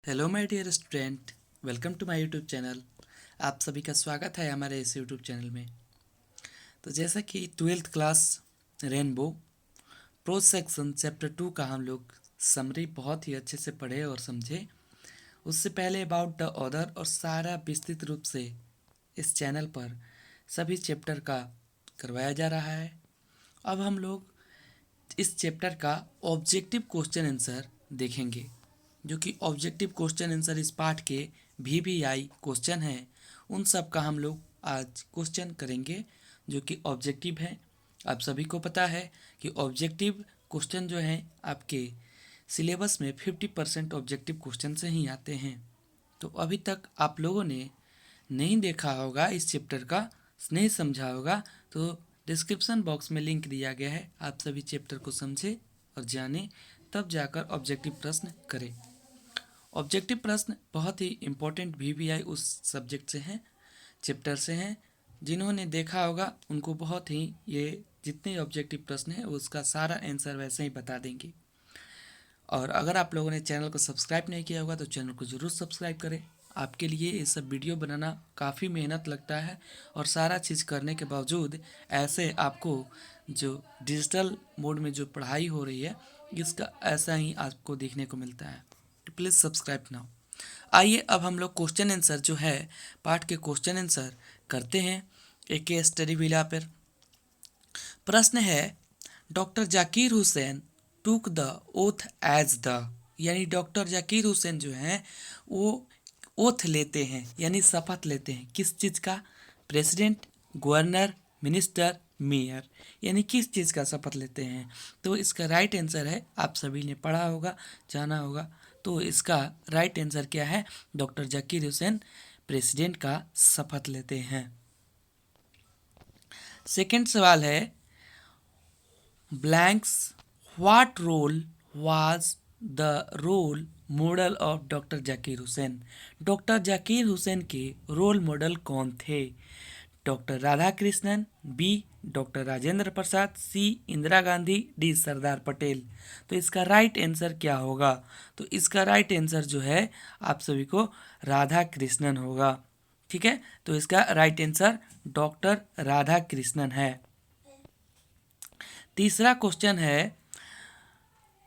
Hello my dear student, welcome to my YouTube channel. आप सभी का स्वागत है हमारे इस यूट्यूब चैनल में। तो जैसा कि twelfth class rainbow pros section chapter 2 का हम लोग समरी बहुत ही अच्छे से पढ़े और समझे। उससे पहले अबाउट द ऑथर और सारा विस्तृत रूप से इस चैनल पर सभी चैप्टर का करवाया जा रहा है। अब हम लोग इस चैप्टर का ऑब्जेक्टिव क्वेश्चन आंसर देखेंगे, जो कि ऑब्जेक्टिव क्वेश्चन आंसर इस पाठ के VBI क्वेश्चन हैं। उन सब का हम लोग आज क्वेश्चन करेंगे जो कि ऑब्जेक्टिव है। आप सभी को पता है कि ऑब्जेक्टिव क्वेश्चन जो हैं आपके सिलेबस में 50% ऑब्जेक्टिव क्वेश्चन से ही आते हैं। तो अभी तक आप लोगों ने नहीं देखा होगा, इस चैप्टर का नहीं समझा होगा, तो डिस्क्रिप्शन बॉक्स में लिंक दिया गया है। आप सभी चैप्टर को समझे और जाने, तब जाकर ऑब्जेक्टिव प्रश्न करें। ऑब्जेक्टिव प्रश्न बहुत ही इम्पोर्टेंट VBI उस सब्जेक्ट से हैं, चैप्टर से हैं। जिन्होंने देखा होगा उनको बहुत ही ये जितने ऑब्जेक्टिव प्रश्न हैं उसका सारा आंसर वैसे ही बता देंगे। और अगर आप लोगों ने चैनल को सब्सक्राइब नहीं किया होगा तो चैनल को ज़रूर सब्सक्राइब करें। आपके लिए ये सब वीडियो बनाना काफ़ी मेहनत लगता है और सारा चीज़ करने के बावजूद ऐसे आपको जो डिजिटल मोड में जो पढ़ाई हो रही है इसका ऐसा ही आपको देखने को मिलता है। तो प्लीज़ सब्सक्राइब नाउ। आइए अब हम लोग क्वेश्चन आंसर जो है पाठ के क्वेश्चन आंसर करते हैं एक केस स्टडी विला पर। प्रश्न है, doctor Zakir Hussain took the oath as the, यानी डॉक्टर जाकिर हुसैन जो हैं वो ओथ लेते हैं यानी शपथ लेते हैं किस चीज़ का? प्रेसिडेंट, गवर्नर, मिनिस्टर, मेयर, यानी किस चीज़ का शपथ लेते हैं? तो इसका राइट आंसर है, आप सभी ने पढ़ा होगा, जाना होगा। तो इसका राइट आंसर क्या है? डॉक्टर जाकिर हुसैन प्रेसिडेंट का शपथ लेते हैं। सेकंड सवाल है, blanks what role was the role model of doctor Zakir Hussain? Doctor Zakir Hussain के रोल मॉडल कौन थे? Doctor Radhakrishnan, B doctor Rajendra Prasad, C Indira Gandhi, D Sardar Patel. तो इसका राइट आंसर क्या होगा? तो इसका राइट आंसर जो है आप सभी को राधा कृष्णन होगा। ठीक है, तो इसका right answer doctor Radha Krishnan है। तीसरा क्वेश्चन है,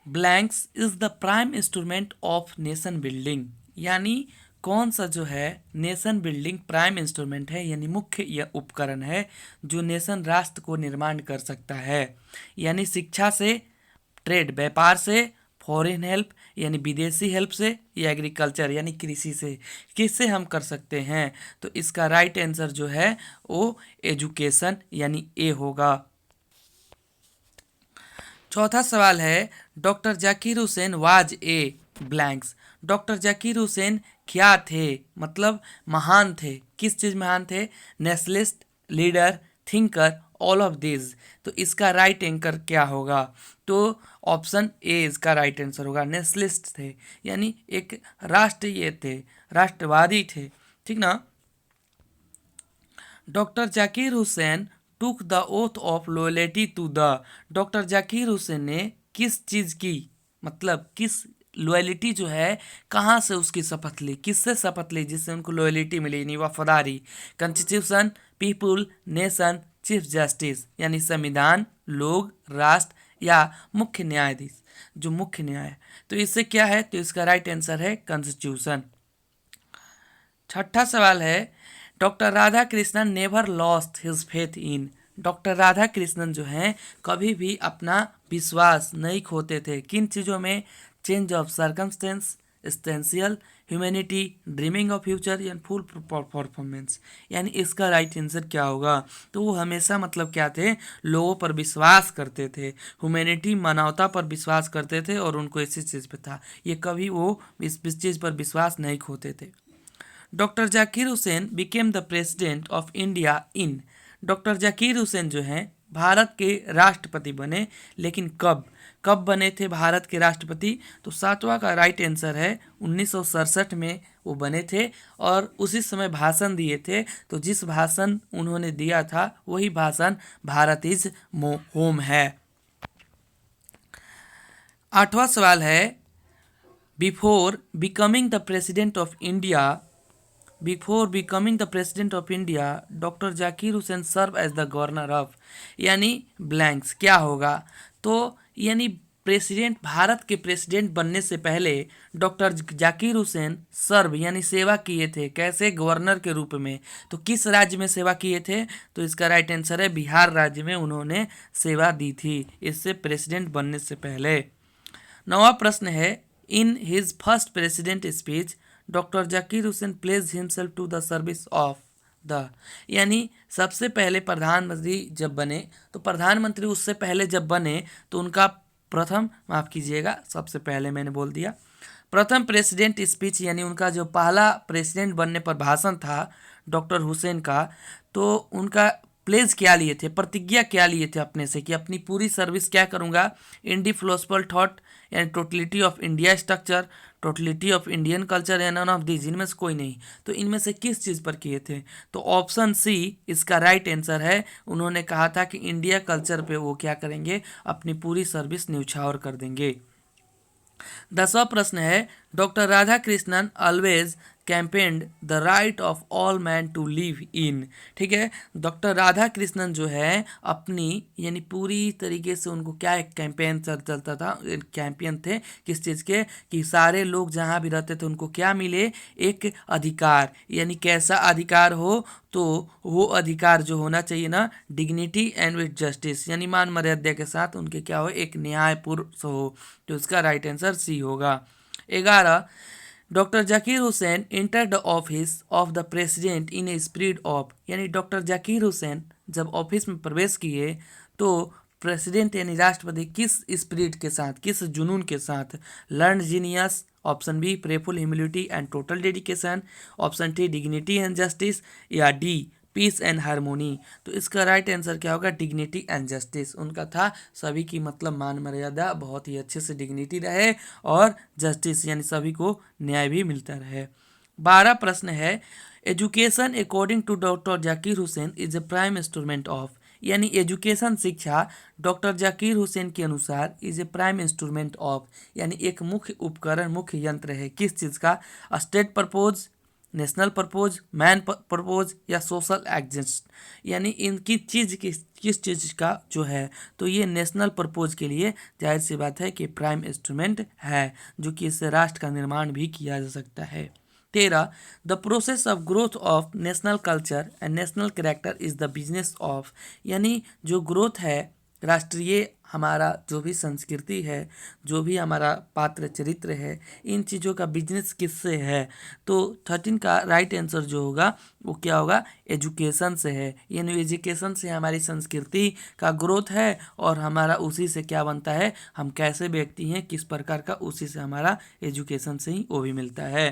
blanks is the prime instrument of nation building, यानी कौन सा जो है नेशन बिल्डिंग प्राइम इंस्ट्रूमेंट है, यानी मुख्य यह उपकरण है जो नेशन राष्ट्र को निर्माण कर सकता है। यानी शिक्षा से, ट्रेड व्यापार से, फॉरेन हेल्प यानी विदेशी हेल्प से, या एग्रीकल्चर यानी कृषि से, किससे हम कर सकते हैं? तो इसका राइट आंसर जो है वो एजुकेशन यानी ए होगा। चौथा सवाल है, doctor Zakir Hussain was a blanks. Doctor Zakir Hussain क्या थे, मतलब महान थे, किस चीज़ महान थे? Nationalist, leader, thinker, all of this. तो इसका राइट एंकर क्या होगा? तो ऑप्शन ए इसका राइट आंसर होगा, नेशनलिस्ट थे, यानी एक राष्ट्रीय थे, राष्ट्रवादी थे। ठीक ना? Doctor Zakir Hussain took the oath of loyalty to the, doctor Zakir Hussain ने किस चीज़ की, मतलब किस लॉयल्टी जो है कहाँ से उसकी शपथ ली, किससे शपथ ली जिससे उनको लॉयल्टी मिली यानी वफादारी? Constitution, people, nation, chief justice, यानी संविधान, लोग, राष्ट्र, या मुख्य न्यायाधीश जो मुख्य न्याय है। तो इससे क्या है? तो इसका राइट आंसर है कॉन्स्टिट्यूशन। छठा सवाल है, doctor Radha Krishnan never lost his faith in. Doctor Radha Krishnan जो हैं कभी भी अपना विश्वास नहीं खोते थे, किन चीज़ों में? Change of circumstance, essential, humanity, dreaming of future, या फुल परफॉर्मेंस। यानी इसका राइट आंसर क्या होगा? तो वो हमेशा मतलब क्या थे? लोगों पर विश्वास करते थे, ह्यूमैनिटी मानवता पर विश्वास करते थे और उनको इसी चीज़ पे था, ये कभी वो इस चीज़ पर विश्वास नहीं खोते थे। Doctor Zakir Hussain became the president of India in. Doctor Zakir Hussain जो हैं भारत के राष्ट्रपति बने, लेकिन कब कब बने थे भारत के राष्ट्रपति? तो सातवां का राइट आंसर है 1967 में वो बने थे और उसी समय भाषण दिए थे। तो जिस भाषण उन्होंने दिया था वही भाषण भारत इज होम है। आठवां सवाल है, before becoming the president of India before becoming the president of India doctor Zakir Hussain serve as the governor of, यानी ब्लैंक्स क्या होगा। तो यानी प्रेसिडेंट, भारत के प्रेसिडेंट बनने से पहले डॉक्टर जाकिर हुसैन सर्व यानी सेवा किए थे, कैसे, गवर्नर के रूप में। तो किस राज्य में सेवा किए थे, तो इसका राइट आंसर है बिहार राज्य में उन्होंने सेवा दी थी, इससे प्रेसिडेंट बनने से पहले। नवा प्रश्न है, in his first president speech doctor Zakir Hussain place himself to the service of the, यानी सबसे पहले प्रधानमंत्री जब बने, तो प्रधानमंत्री उससे पहले जब बने तो उनका प्रथम, माफ़ कीजिएगा सबसे पहले मैंने बोल दिया, प्रथम प्रेसिडेंट स्पीच यानी उनका जो पहला प्रेसिडेंट बनने पर भाषण था डॉक्टर हुसैन का, तो उनका प्लेज क्या लिए थे, प्रतिज्ञा क्या लिए थे अपने से कि अपनी पूरी सर्विस क्या करूँगा, इंडिफिलोसफल थॉट यानी totality of India structure, totality of Indian culture या नन ऑफ दीज, इनमें से कोई नहीं। तो इनमें से किस चीज़ पर किए थे, तो ऑप्शन सी इसका राइट आंसर है। उन्होंने कहा था कि इंडिया कल्चर पे वो क्या करेंगे, अपनी पूरी सर्विस न्यौछावर कर देंगे। 10वां प्रश्न है, doctor Radhakrishnan always campaigned the right of all man to live in, ठीक है। डॉक्टर राधा कृष्णन जो है अपनी यानी पूरी तरीके से उनको क्या एक कैंपेन चलता था, कैंपेन थे किस चीज़ के, कि सारे लोग जहाँ भी रहते थे उनको क्या मिले, एक अधिकार, यानी कैसा अधिकार हो, तो वो अधिकार जो होना चाहिए ना, डिग्निटी एंड विथ जस्टिस, यानी मान मर्यादा के साथ उनके क्या हो, एक न्यायपूर्ण हो। तो इसका राइट आंसर सी होगा। 11, doctor Zakir Hussain enter the office of the president in a spirit of, यानी डॉक्टर जाकिर हुसैन जब ऑफिस में प्रवेश किए तो प्रेसिडेंट यानी राष्ट्रपति किस स्पिरिट के साथ, किस जुनून के साथ, learn genius, option B prayerful humility and total dedication, option C dignity and justice, या डी पीस एंड हारमोनी। तो इसका राइट आंसर क्या होगा, डिग्निटी एंड जस्टिस उनका था, सभी की मतलब मान मर्यादा, बहुत ही अच्छे से डिग्निटी रहे और जस्टिस यानी सभी को न्याय भी मिलता रहे। 12 प्रश्न है, education according to doctor Zakir Hussain is a prime instrument of, यानी एजुकेशन शिक्षा डॉक्टर जाकिर हुसैन के अनुसार is a prime instrument of, यानी एक मुख्य उपकरण, मुख्य यंत्र है किस चीज़ का, state purpose, national purpose, man purpose या सोशल एग्जिस्ट, यानी इनकी चीज़ किस चीज़ का जो है, तो ये नेशनल पर्पोज के लिए जाहिर सी बात है कि प्राइम इंस्ट्रूमेंट है, जो कि इससे राष्ट्र का निर्माण भी किया जा सकता है। 13, the process of growth of national culture and national character is the business of, यानी जो ग्रोथ है राष्ट्रीय, हमारा जो भी संस्कृति है, जो भी हमारा पात्र चरित्र है, इन चीज़ों का बिजनेस किससे है, तो 13 का राइट आंसर जो होगा वो क्या होगा, एजुकेशन से है, यानी एजुकेशन से हमारी संस्कृति का ग्रोथ है और हमारा उसी से क्या बनता है, हम कैसे व्यक्ति हैं किस प्रकार का, उसी से हमारा एजुकेशन से ही वो भी मिलता है।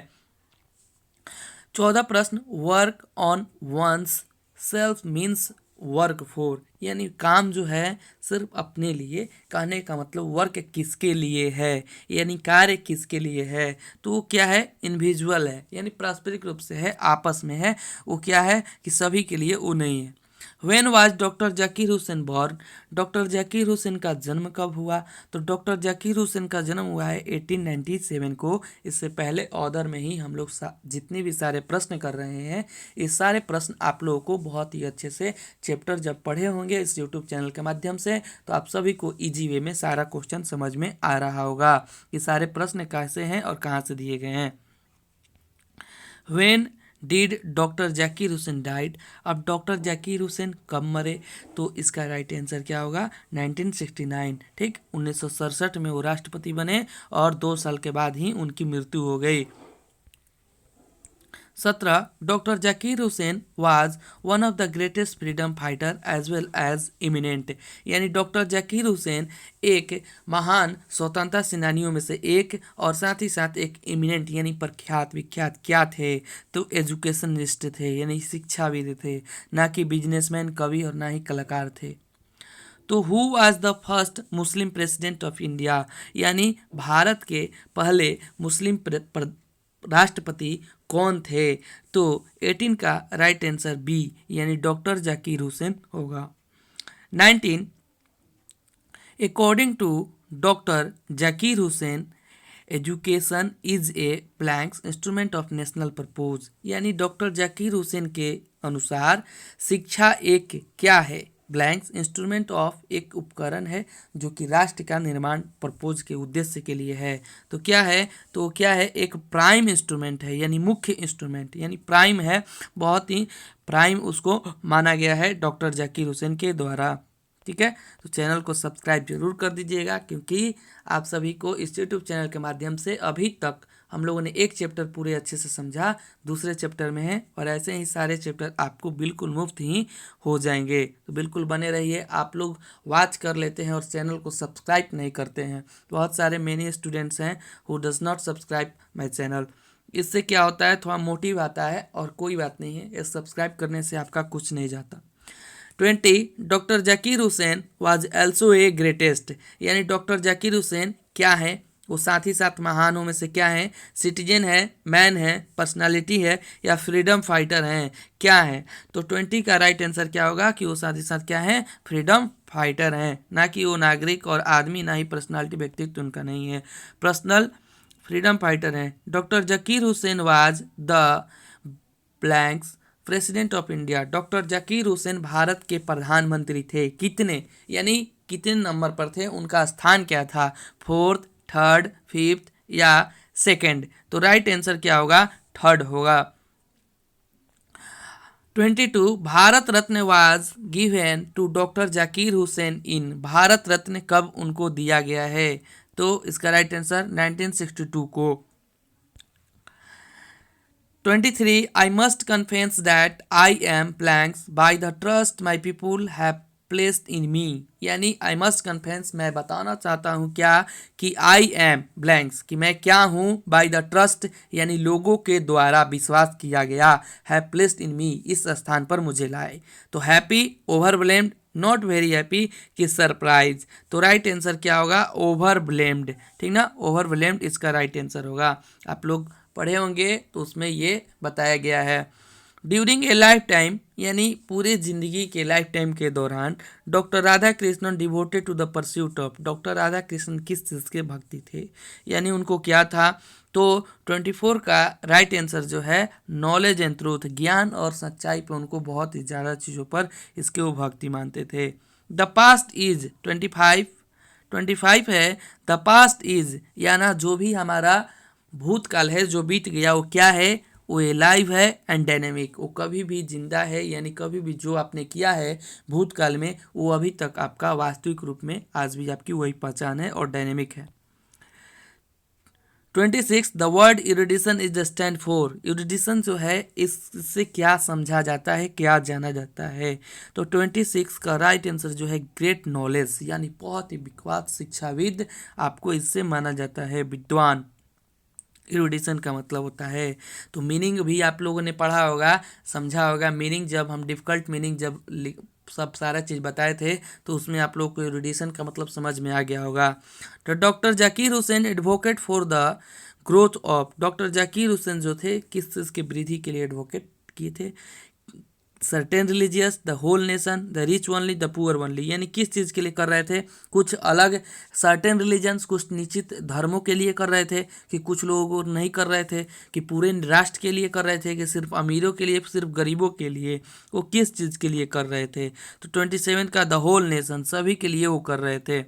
14 प्रश्न, work on one's self means work for, यानी काम जो है सिर्फ अपने लिए, कहने का मतलब वर्क किसके लिए है, यानी कार्य किसके लिए है, तो वो क्या है, इंडिविजुअल है, यानी पारस्परिक रूप से है, आपस में है, वो क्या है कि सभी के लिए वो नहीं है। When was doctor Zakir Hussain born, doctor Zakir Hussain का जन्म कब हुआ, तो डॉक्टर जाकिर हुसैन का जन्म हुआ है 1897 को। इससे पहले ऑर्डर में ही हम लोग जितने भी सारे प्रश्न कर रहे हैं, ये सारे प्रश्न आप लोगों को बहुत ही अच्छे से चैप्टर जब पढ़े होंगे इस यूट्यूब चैनल के माध्यम से, तो आप सभी को ईजी वे में सारा क्वेश्चन समझ में आ रहा होगा कि सारे प्रश्न कैसे हैं और कहाँ से दिए गए हैं। When did doctor Zakir Hussain died, अब डॉक्टर जाकिर हुसैन कब मरे, तो इसका राइट आंसर क्या होगा, 1969, ठीक, 1967 में वो राष्ट्रपति बने और 2 साल के बाद ही उनकी मृत्यु हो गई। 17, doctor Zakir Hussain was one of the greatest freedom fighter as well as eminent, यानी डॉक्टर जाकिर हुसैन एक महान स्वतंत्रता सेनानियों में से एक और साथ ही साथ एक इमिनेंट यानी प्रख्यात विख्यात क्या थे, तो एजुकेशनिस्ट थे, यानी शिक्षाविद थे, ना कि बिजनेसमैन, कवि और ना ही कलाकार थे। तो who was the first Muslim president of India, यानी भारत के पहले मुस्लिम राष्ट्रपति कौन थे, तो 18 का राइट आंसर बी यानी डॉक्टर जाकिर हुसैन होगा। 19, according to doctor Zakir Hussain education is a blanks instrument of national purpose, यानी डॉक्टर जाकिर हुसैन के अनुसार शिक्षा एक क्या है, ब्लैंक्स इंस्ट्रूमेंट ऑफ एक उपकरण है जो कि राष्ट्र का निर्माण पर्पोज के उद्देश्य के लिए है। तो क्या है, तो क्या है, एक प्राइम इंस्ट्रूमेंट है, यानी मुख्य इंस्ट्रूमेंट, यानी प्राइम है, बहुत ही प्राइम उसको माना गया है डॉक्टर जाकिर हुसैन के द्वारा। ठीक है, तो चैनल को सब्सक्राइब जरूर कर दीजिएगा, क्योंकि आप सभी को इस यूट्यूब चैनल के माध्यम से अभी तक हम लोगों ने एक चैप्टर पूरे अच्छे से समझा, दूसरे चैप्टर में है, और ऐसे ही सारे चैप्टर आपको बिल्कुल मुफ्त ही हो जाएंगे। तो बिल्कुल बने रहिए। आप लोग वॉच कर लेते हैं और चैनल को सब्सक्राइब नहीं करते हैं, बहुत सारे मेनी स्टूडेंट्स हैं who does not subscribe my channel. इससे क्या होता है, थोड़ा मोटिव आता है, और कोई बात नहीं है, ये सब्सक्राइब करने से आपका कुछ नहीं जाता। 20 doctor Zakir Hussain was also a greatest, यानी डॉक्टर जाकिर हुसैन क्या है, वो साथ ही साथ महानों में से क्या है, सिटीजन है, मैन है, पर्सनालिटी है, या फ्रीडम फाइटर है, क्या है। तो 20 का राइट आंसर क्या होगा कि वो साथ ही साथ क्या है, फ्रीडम फाइटर हैं, ना कि वो नागरिक और आदमी, ना ही पर्सनालिटी, व्यक्तित्व उनका नहीं है, पर्सनल फ्रीडम फाइटर हैं। Doctor Zakir Hussain was the blanks president of India, doctor Zakir Hussain Bharat के प्रधानमंत्री थे, कितने, यानी कितने नंबर पर थे, उनका स्थान क्या था, फोर्थ, थर्ड, फिफ्थ या सेकंड। तो राइट आंसर क्या होगा, थर्ड होगा। 22 Bharat Ratna was given to doctor Zakir Hussain in, Bharat Ratna कब उनको दिया गया है, तो इसका राइट आंसर 1962 को। 23 I must confess that I am blanks by the trust my people have placed in me, यानी I must confess, मैं बताना चाहता हूँ क्या, कि I am blanks, कि मैं क्या हूँ, by the trust, यानी लोगों के द्वारा विश्वास किया गया, have placed in me, इस स्थान पर मुझे लाए। तो हैप्पी, ओवरब्लेम्ड, नॉट वेरी हैप्पी, कि सरप्राइज। तो राइट आंसर क्या होगा, ओवरब्लेम्ड, ठीक ना, ओवरब्लेम्ड इसका राइट आंसर होगा। आप लोग पढ़े होंगे तो उसमें ये बताया गया है। ड्यूरिंग ए लाइफ टाइम, यानी पूरे जिंदगी के लाइफ टाइम के दौरान, doctor Radhakrishnan devoted to the pursuit of, doctor Radhakrishnan किस चीज़ के भक्ति थे, यानी उनको क्या था। तो 24 का राइट आंसर जो है, नॉलेज एंड ट्रूथ, ज्ञान और सच्चाई पे उनको बहुत ही ज़्यादा चीज़ों पर इसके वो भक्ति मानते थे। द पास्ट इज 25 है, द पास्ट इज, या ना जो भी हमारा भूतकाल है, जो बीत गया, वो क्या है, वो ए लाइव है एंड डायनेमिक, वो कभी भी जिंदा है, यानी कभी भी जो आपने किया है भूतकाल में, वो अभी तक आपका वास्तविक रूप में आज भी आपकी वही पहचान है और डायनेमिक है। 26 the word erudition is the stand for, erudition जो है इससे क्या समझा जाता है, क्या जाना जाता है। तो 26 का राइट आंसर जो है, ग्रेट नॉलेज, यानी बहुत ही विख्यात शिक्षाविद आपको इससे माना जाता है, विद्वान। इरुडिशन का मतलब होता है, तो मीनिंग भी आप लोगों ने पढ़ा होगा, समझा होगा। मीनिंग जब हम डिफ़िकल्ट मीनिंग जब सब सारा चीज़ बताए थे, तो उसमें आप लोग को इरुडिशन का मतलब समझ में आ गया होगा। तो doctor Zakir Hussain advocate for the growth of, doctor Zakir Hussain जो थे किस चीज़ की वृद्धि के लिए एडवोकेट किए थे, certain religious, the whole nation, the rich only, the poor only, यानी किस चीज़ के लिए कर रहे थे, कुछ अलग सर्टेन रिलीजन्स, कुछ निश्चित धर्मों के लिए कर रहे थे, कि कुछ लोगों को नहीं कर रहे थे, कि पूरे राष्ट्र के लिए कर रहे थे, कि सिर्फ अमीरों के लिए, सिर्फ गरीबों के लिए, वो किस चीज़ के लिए कर रहे थे। तो 27 का द होल नेशन, सभी के लिए वो कर रहे थे।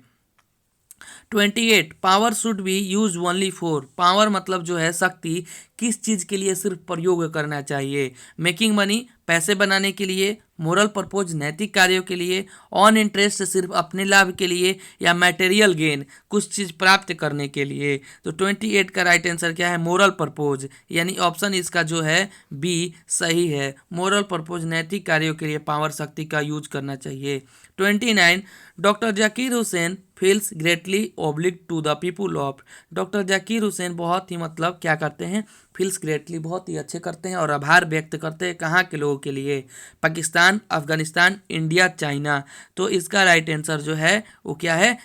28 power should be use only for, power मतलब जो है शक्ति, किस चीज़ के लिए सिर्फ प्रयोग करना चाहिए, मेकिंग मनी, पैसे बनाने के लिए, मोरल पर्पोज, नैतिक कार्यों के लिए, ऑन इंटरेस्ट, सिर्फ अपने लाभ के लिए, या मटेरियल गेन, कुछ चीज़ प्राप्त करने के लिए। तो 28 का राइट आंसर क्या है, मोरल पर्पोज, यानी ऑप्शन इसका जो है बी सही है, मोरल पर्पोज, नैतिक कार्यों के लिए पावर शक्ति का यूज करना चाहिए। 29 doctor Zakir Hussain feels greatly oblige to the people of, doctor Zakir Hussain बहुत ही मतलब क्या करते हैं, फील्स ग्रेटली बहुत ही अच्छे करते हैं और आभार व्यक्त करते हैं, कहाँ के लोगों के लिए, पाकिस्तान, अफगानिस्तान, इंडिया, चाइना। तो इसका राइट आंसर जो है वो क्या है,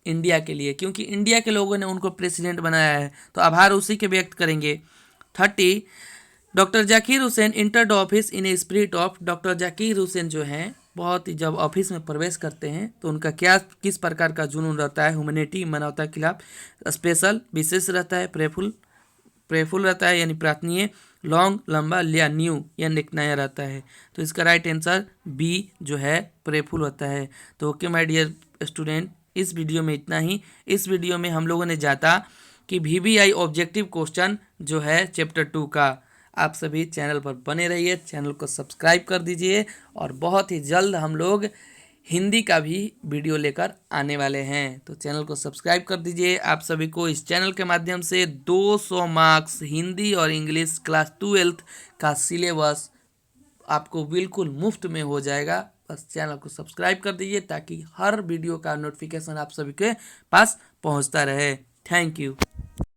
इंडिया के लिए, क्योंकि इंडिया के लोगों ने उनको प्रेसिडेंट बनाया है, तो आभार उसी के व्यक्त करेंगे। 30 doctor Zakir Hussain entered office in a spirit of, doctor Zakir Hussain जो हैं बहुत ही जब ऑफिस में प्रवेश करते हैं तो उनका क्या किस प्रकार का जुनून रहता है, ह्यूमैनिटी मानवता के खिलाफ, स्पेशल विशेष रहता है, प्रेफुल रहता है यानी प्रार्थनीय, लॉन्ग लंबा, या न्यू यानी एक नया रहता है। तो इसका राइट आंसर बी जो है प्रेफुल होता है। तो ओके माय डियर स्टूडेंट, इस वीडियो में इतना ही। इस वीडियो में हम लोगों ने जाता कि VBI ऑब्जेक्टिव क्वेश्चन जो है चैप्टर 2 का। आप सभी चैनल पर बने रहिए, चैनल को सब्सक्राइब कर दीजिए और बहुत ही जल्द हम लोग हिंदी का भी वीडियो लेकर आने वाले हैं। तो चैनल को सब्सक्राइब कर दीजिए। आप सभी को इस चैनल के माध्यम से 200 मार्क्स हिंदी और इंग्लिश क्लास 12th का सिलेबस आपको बिल्कुल मुफ्त में हो जाएगा। बस चैनल को सब्सक्राइब कर दीजिए ताकि हर वीडियो का नोटिफिकेशन आप सभी के पास पहुंचता रहे। Thank you.